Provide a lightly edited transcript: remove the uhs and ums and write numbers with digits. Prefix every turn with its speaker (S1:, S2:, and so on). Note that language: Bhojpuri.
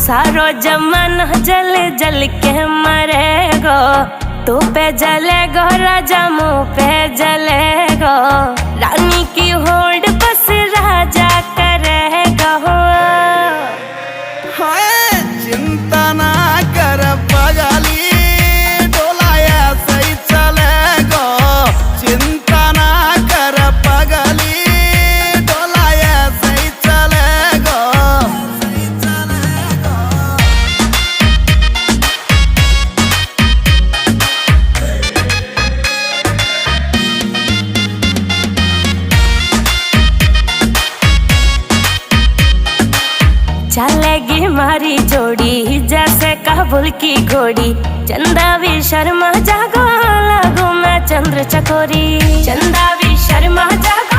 S1: सारो जमाना जल जल के मरेगो। तू पे जलेगो राजा मुँह पे जलेगो। रानी की होड़ बस राजा करेगा।
S2: चिंता ना कर पगली, डोलाया सही चलेगो। चिंता ना कर पगली, डोलाया सही चलेगो।
S1: चलेगी मारी जोड़ी जैसे काबुल की घोड़ी। चंदा भी शर्मा जागो, लगू मैं चंद्र चकोरी। चंदा भी शर्मा जागो।